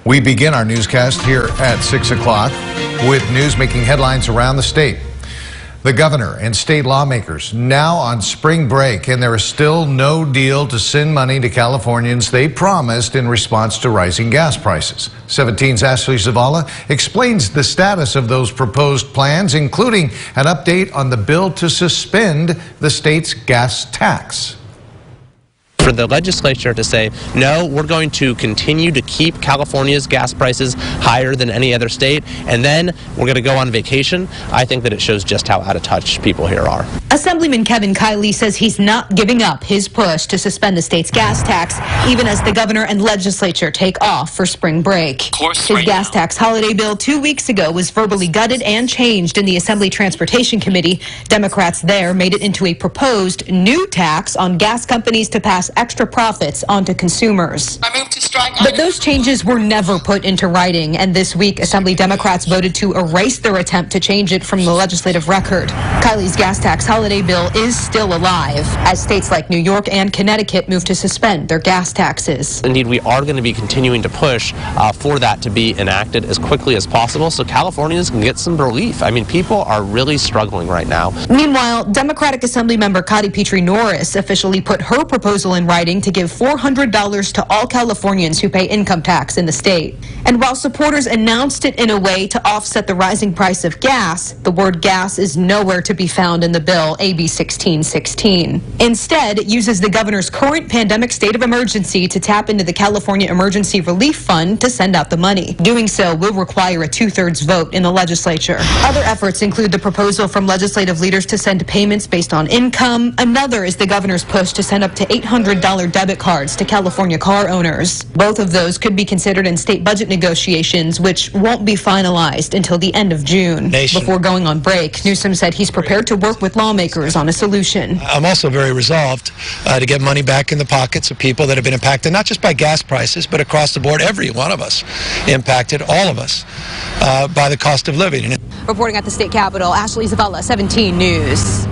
We begin our newscast here at 6 o'clock with news making headlines around the state. The governor and state lawmakers now on spring break, and there is still no deal to send money to Californians they promised in response to rising gas prices. 17's Ashley Zavala explains the status of those proposed plans, including an update on the bill to suspend the state's gas tax. For the legislature to say, no, we're going to continue to keep California's gas prices higher than any other state, and then we're going to go on vacation, I think that it shows just how out of touch people here are. Assemblyman Kevin Kiley says he's not giving up his push to suspend the state's gas tax, even as the governor and legislature take off for spring break. His gas tax holiday bill 2 weeks ago was verbally gutted and changed in the Assembly Transportation Committee. Democrats there made it into a proposed new tax on gas companies to pass extra profits onto consumers. But those changes were never put into writing, and this week Assembly Democrats voted to erase their attempt to change it from the legislative record. Kiley's gas tax holiday bill is still alive, as states like New York and Connecticut move to suspend their gas taxes. Indeed, we are going to be continuing to push for that to be enacted as quickly as possible so Californians can get some relief. I mean, people are really struggling right now. Meanwhile, Democratic Assembly member Cotty Petrie Norris officially put her proposal in writing to give $400 to all Californians who pay income tax in the state. And while supporters announced it in a way to offset the rising price of gas, the word gas is nowhere to be found in the bill, AB 1616. Instead, it uses the governor's current pandemic state of emergency to tap into the California Emergency Relief Fund to send out the money. Doing so will require a 2/3 vote in the legislature. Other efforts include the proposal from legislative leaders to send payments based on income. Another is the governor's push to send up to $800 debit cards to California car owners. Both of those could be considered in state budget negotiations, which won't be finalized until the end of June. Before going on break, Newsom said he's prepared to work with lawmakers on a solution. I'm also very resolved to get money back in the pockets of people that have been impacted, not just by gas prices, but across the board, every one of us impacted, all of us, by the cost of living. Reporting at the state capitol, Ashley Zavala, 17 News.